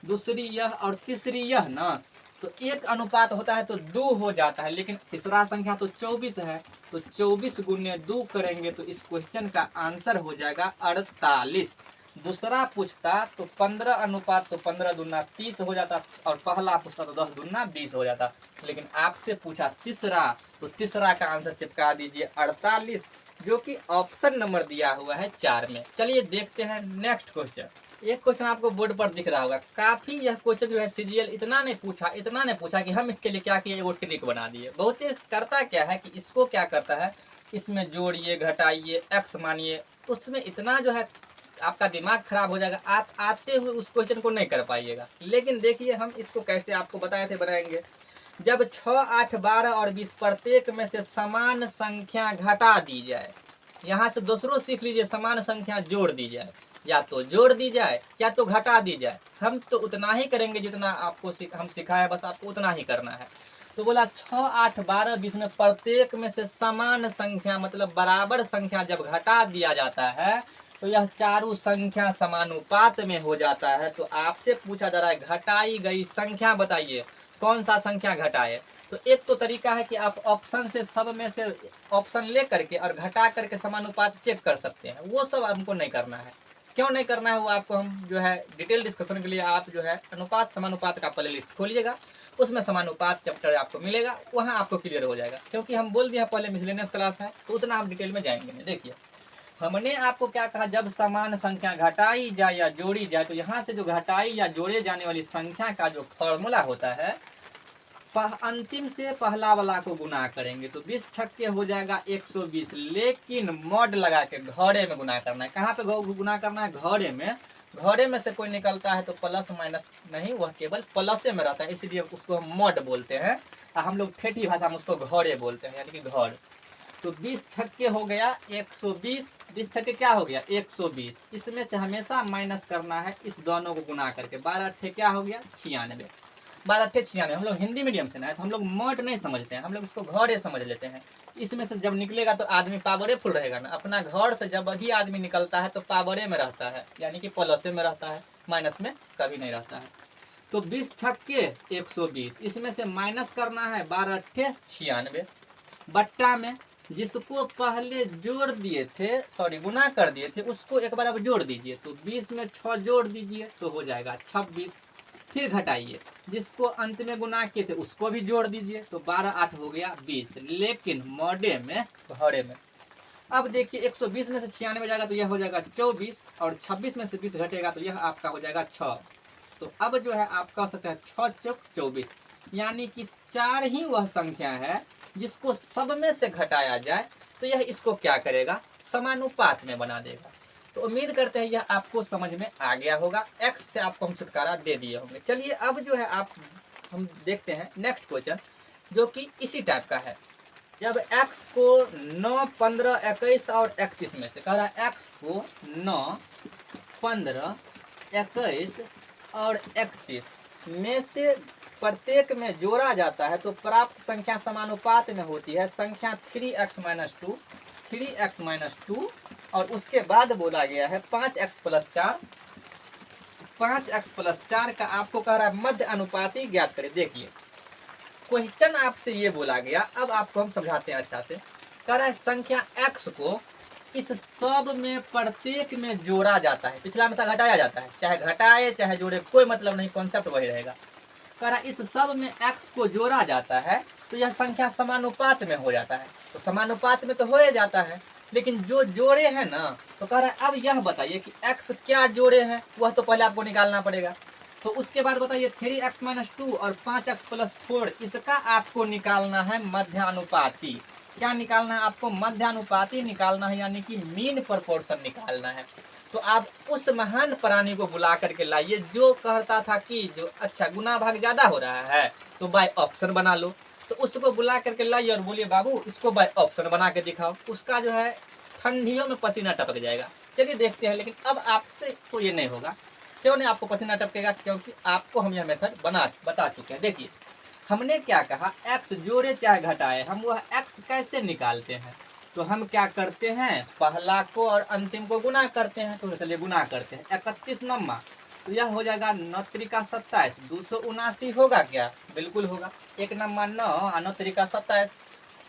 दूसरी यह और तीसरी यह ना, तो 1 अनुपात होता है तो 2 हो जाता है, लेकिन तीसरा संख्या तो 24 है। तो 24 गुने 2 करेंगे तो इस क्वेश्चन का आंसर हो जाएगा 48। दूसरा पूछता तो 15 अनुपात, तो 15 दूना 30 हो जाता, और पहला पूछता तो 10 दूना 20 हो जाता। लेकिन आपसे पूछा तीसरा, तो तीसरा का आंसर चिपका दीजिए 48, जो कि ऑप्शन नंबर दिया हुआ है 4 में। चलिए देखते हैं नेक्स्ट क्वेश्चन। एक क्वेश्चन आपको बोर्ड पर दिख रहा होगा। काफी यह क्वेश्चन जो है सीजीएल इतना नहीं पूछा कि हम इसके लिए क्या किए, वो ट्रिक बना दिए। बहुत करता क्या है कि इसको क्या करता है, इसमें जोड़िए घटाइए एक्स मानिए, उसमें इतना जो है आपका दिमाग खराब हो जाएगा, आप आते हुए उस क्वेश्चन को नहीं कर पाइएगा। लेकिन देखिए हम इसको कैसे आपको बताए थे बनाएंगे। जब 6 8 12 और 20 प्रत्येक में से समान संख्या घटा दी जाए, यहाँ से दूसरों सीख लीजिए, समान संख्या जोड़ दी जाए, या तो जोड़ दी जाए या तो घटा दी जाए। हम तो उतना ही करेंगे जितना आपको हम सिखाए, बस आपको उतना ही करना है। तो बोला 6 8 12 20 में प्रत्येक में से समान संख्या मतलब बराबर संख्या जब घटा दिया जाता है तो यह चारों संख्या समानुपात में हो जाता है। तो आपसे पूछा जा रहा है घटाई गई संख्या बताइए, कौन सा संख्या घटाए। तो एक तो तरीका है कि आप ऑप्शन से सब में से ऑप्शन ले करके और घटा करके समानुपात चेक कर सकते हैं। वो सब हमको नहीं करना है। क्यों नहीं करना है वो आपको हम जो है डिटेल डिस्कशन के लिए आप जो है अनुपात समानुपात का प्ले लिस्ट खोलिएगा, उसमें समानुपात चैप्टर आपको मिलेगा, वहाँ आपको क्लियर हो जाएगा। क्योंकि हम बोल दिए पहले मिसलेनियस क्लास है तो उतना हम डिटेल में जाएंगे नहीं। देखिए हमने आपको क्या कहा, जब समान संख्या घटाई जाए या जोड़ी जाए तो यहाँ से जो घटाई या जोड़े जाने वाली संख्या का जो फॉर्मूला होता है, अंतिम से पहला वाला को गुना करेंगे तो 20 छक्के हो जाएगा 120, लेकिन मॉड लगा के घड़े में गुना करना है। कहाँ पे गुना करना है? घड़े में। घड़े में से कोई निकलता है तो प्लस माइनस नहीं, वह केवल प्लस में रहता है, इसीलिए उसको हम मॉड बोलते हैं। हम लोग ठेठी भाषा में उसको घड़े बोलते हैं, यानी कि घड़। तो 20 छक्के हो गया 120, 20 छक्के क्या हो गया 120। इसमें से हमेशा माइनस करना है इस दोनों को गुना करके। 12 अट्ठे क्या हो गया 96, 12 अट्ठे 96। हम लोग हिंदी मीडियम से ना है तो हम लोग मॉड नहीं समझते हैं, हम लोग इसको घड़े समझ लेते हैं। इसमें से जब निकलेगा तो आदमी पावरे फुल रहेगा ना, अपना घर से जब भी आदमी निकलता है तो पावरे में रहता है, यानी कि प्लसे में रहता है, माइनस में कभी नहीं रहता है। तो 20 छक्के 120, इसमें से माइनस करना है 12 अट्ठे 96, बट्टा में जिसको पहले जोड़ दिए थे, सॉरी गुना कर दिए थे, उसको एक बार अब जोड़ दीजिए। तो 20 में 6 जोड़ दीजिए तो हो जाएगा 26। फिर घटाइए, जिसको अंत में गुना किए थे उसको भी जोड़ दीजिए तो 12 8 हो गया 20, लेकिन मॉडे में घड़े में। अब देखिए 120 में से 96 जाएगा तो यह हो जाएगा 24, और 26 में से 20 घटेगा तो यह आपका हो जाएगा 6। तो अब जो है आप कह सकते हैं 6 चौक 24, यानी कि 4 ही वह संख्या है जिसको सब में से घटाया जाए तो यह इसको क्या करेगा, समानुपात में बना देगा। तो उम्मीद करते हैं यह आपको समझ में आ गया होगा। एक्स से आपको हम छुटकारा दे दिए होंगे। चलिए अब जो है हम देखते हैं नेक्स्ट क्वेश्चन, जो कि इसी टाइप का है। जब x को 9 15 21 और 31 में से कह रहा है, x को 9 15 21 और 31 में से प्रत्येक में जोड़ा जाता है तो प्राप्त संख्या समानुपात में होती है संख्या 3x-2, 3x-2, और उसके बाद बोला गया है 5x + 4, 5x + 4 का आपको कह रहा है मध्य अनुपाती ज्ञात करें। देखिए क्वेश्चन आपसे ये बोला गया, अब आपको हम समझाते हैं अच्छा से। कह रहा है संख्या x को इस सब में प्रत्येक में जोड़ा जाता है, पिछला में तो घटाया जाता है, चाहे घटाए चाहे जोड़े कोई मतलब नहीं, कॉन्सेप्ट वही रहेगा। कह रहा इस सब में x को जोड़ा जाता है तो यह संख्या समानुपात में हो जाता है, तो समानुपात में तो हो ही जाता है, लेकिन जो जोड़े हैं ना, तो कह रहा है अब यह बताइए कि x क्या जोड़े हैं, वह तो पहले आपको निकालना पड़ेगा। तो उसके बाद बताइए 3x - 2 और 5x + 4, इसका आपको निकालना है मध्यानुपाती। क्या निकालना है आपको? मध्यानुपाती निकालना है, यानी कि मीन प्रोपोर्शन निकालना है। तो आप उस महान प्राणी को बुला करके लाइए जो कहता था कि जो अच्छा गुना भाग ज्यादा हो रहा है तो बाय ऑप्शन बना लो, तो उसको बुला करके लाइए और बोलिए बाबू इसको बाय ऑप्शन बना के दिखाओ। उसका जो है ठंडियों में पसीना टपक जाएगा। चलिए देखते हैं, लेकिन अब आपसे तो ये नहीं होगा। क्यों नहीं आपको पसीना टपकेगा? क्योंकि आपको हम यह मेथड बता चुके हैं। देखिए हमने क्या कहा, x जोड़े चाहे घटाए, हम वह x कैसे निकालते हैं? तो हम क्या करते हैं, पहला को और अंतिम को गुना करते हैं। तो चलिए गुना करते हैं, 31 नम्मा, तो यह हो जाएगा 9 त्रिका 27, 279 होगा क्या? बिल्कुल होगा। 1 नम्मा 9 और 9 त्रिका 27,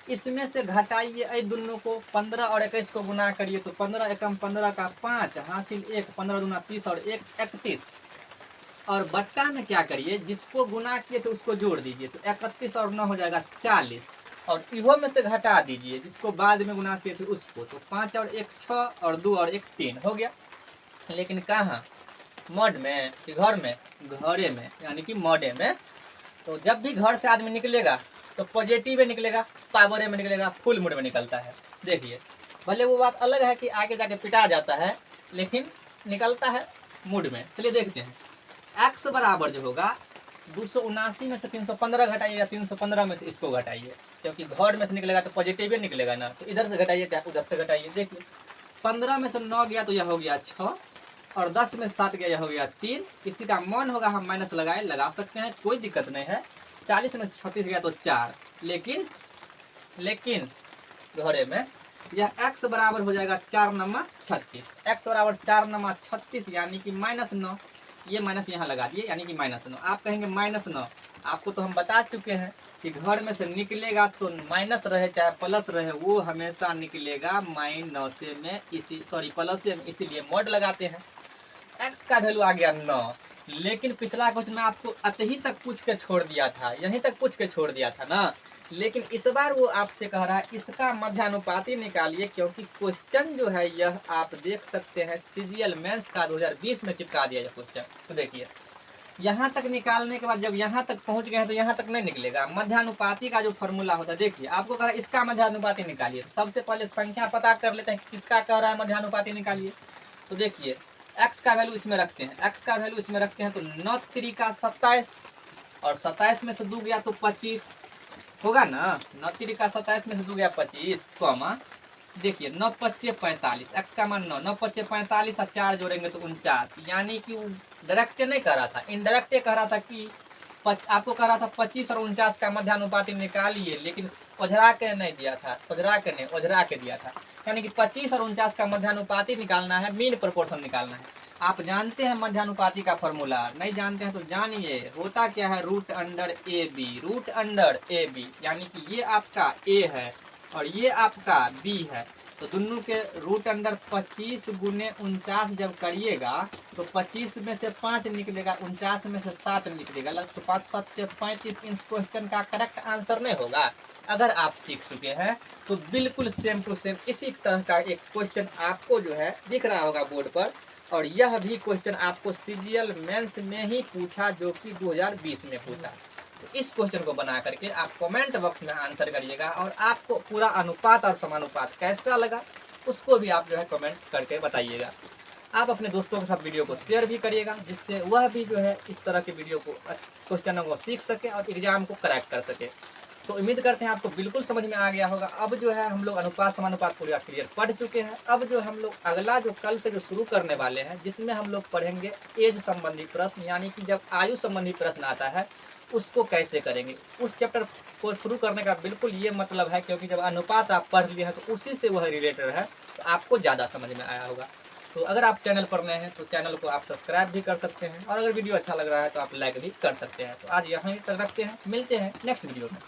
इसमें से घटाइए दोनों को, 15 और 21 को गुना करिए तो 15 एकम 15 का 5 हासिल 1, 15 दूना 30 और 1 31, और बट्टा में क्या करिए, जिसको गुना किए तो उसको जोड़ दीजिए, तो 31 और 9 हो जाएगा 40, और इहो में से घटा दीजिए जिसको बाद में गुना किए थे उसको, तो 5 और 1 6 और 2 और 1 3 हो गया। लेकिन कहाँ, मॉड में कि घर में? घरे में, यानी कि मॉडे में। तो जब भी घर से आदमी निकलेगा तो पॉजिटिव में निकलेगा, पावरे में निकलेगा, फुल मूड में निकलता है। देखिए भले वो बात अलग है कि आगे जाके पिटा जाता है, लेकिन निकलता है मूड में। चलिए देखते हैं, x बराबर जो होगा 279 में से 315 घटाइए, या 315 में से इसको घटाइए, क्योंकि घर में से निकलेगा तो पॉजिटिव निकलेगा ना, तो इधर से घटाइए चाहे उधर से घटाइए। देखिए 15 में से 9 गया तो यह हो गया 6, और 10 में 7 गया यह हो गया 3, किसी का मन होगा हम माइनस लगा सकते हैं, कोई दिक्कत नहीं है। 40 में 36 गया तो 4, लेकिन घरे में यह x बराबर हो जाएगा 4 नम्मा 36, x बराबर 4 नम्मा 36, यानी कि -9, ये माइनस यहाँ लगा दिए, यानी कि -9। आप कहेंगे -9, आपको तो हम बता चुके हैं कि घर में से निकलेगा तो माइनस रहे चाहे प्लस रहे, वो हमेशा निकलेगा माइनस में, प्लस में, इसीलिए मॉड लगाते हैं। x का वैल्यू आ गया 9, लेकिन पिछला क्वेश्चन में आपको अतही तक पूछ के छोड़ दिया था, यहीं तक पूछ के छोड़ दिया था ना, लेकिन इस बार वो आपसे कह रहा है इसका मध्यानुपाती निकालिए, क्योंकि क्वेश्चन जो है यह आप देख सकते हैं सीजीएल मेंस का 2020 में चिपका दिया क्वेश्चन। तो देखिए यहाँ तक निकालने के बाद जब यहाँ तक पहुँच गए हैं तो यहाँ तक नहीं निकलेगा। मध्यानुपाती का जो फॉर्मूला होता है, देखिए आपको कह रहा है इसका मध्यानुपाती निकालिए, तो सबसे पहले संख्या पता कर लेते हैं किसका कह रहा है मध्यानुपाती निकालिए। तो देखिए x का वैल्यू इसमें रखते हैं, x का वैल्यू इसमें रखते हैं, तो 9 त्रिका 27, और 27 में से 2 गया तो 25 होगा ना, 9 त्रिका 27 में से 2 गया 25, कॉमा देखिए 9 पच्चे 45, x का मान 9, 9 पच्चे 45 और 4 जोड़ेंगे तो 49, यानी कि वो डायरेक्ट नहीं कह रहा था, इनडायरेक्ट कह रहा था कि आपको कह रहा था 25 और 49 का मध्यानुपाती निकालिए, लेकिन ओझरा के नहीं दिया था, सोझरा के नहीं ओझरा के दिया था, यानी कि 25 और 49 का मध्यानुपाती निकालना है, मीन प्रोपोर्शन निकालना है। आप जानते हैं मध्यानुपाती का फॉर्मूला, नहीं जानते हैं तो जानिए, होता क्या है, रूट अंडर ए बी, यानी कि ये आपका a है और ये आपका b है, तो दोनों के रूट अंडर 25 गुने 49 जब करिएगा तो 25 में से 5 निकलेगा, 49 में से 7 निकलेगा, तो 5 7 35 इस क्वेश्चन का करेक्ट आंसर नहीं होगा। अगर आप सीख चुके हैं तो बिल्कुल सेम टू सेम इसी तरह का एक क्वेश्चन आपको जो है दिख रहा होगा बोर्ड पर, और यह भी क्वेश्चन आपको सीजीएल मेंस में ही पूछा, जो कि 2020 में पूछा। तो इस क्वेश्चन को बना करके आप कमेंट बॉक्स में आंसर करिएगा, और आपको पूरा अनुपात और समानुपात कैसा लगा उसको भी आप जो है कमेंट करके बताइएगा। आप अपने दोस्तों के साथ वीडियो को शेयर भी करिएगा, जिससे वह भी जो है इस तरह के वीडियो को, क्वेश्चनों को सीख सके और एग्जाम को क्रैक कर सके। तो उम्मीद करते हैं आपको बिल्कुल समझ में आ गया होगा। अब जो है हम लोग अनुपात समानुपात पूरा क्लियर पढ़ चुके हैं। अब जो हम लोग अगला जो कल से जो शुरू करने वाले हैं, जिसमें हम लोग पढ़ेंगे एज संबंधी प्रश्न, यानी कि जब आयु संबंधी प्रश्न आता है उसको कैसे करेंगे। उस चैप्टर को शुरू करने का बिल्कुल ये मतलब है, क्योंकि जब अनुपात आप पढ़ लिए हैं तो उसी से वह रिलेटेड है, तो आपको ज़्यादा समझ में आया होगा। तो अगर आप चैनल पर नए हैं तो चैनल को आप सब्सक्राइब भी कर सकते हैं, और अगर वीडियो अच्छा लग रहा है तो आप लाइक भी कर सकते हैं। तो आज यहाँ तक रखते हैं, मिलते हैं नेक्स्ट वीडियो में।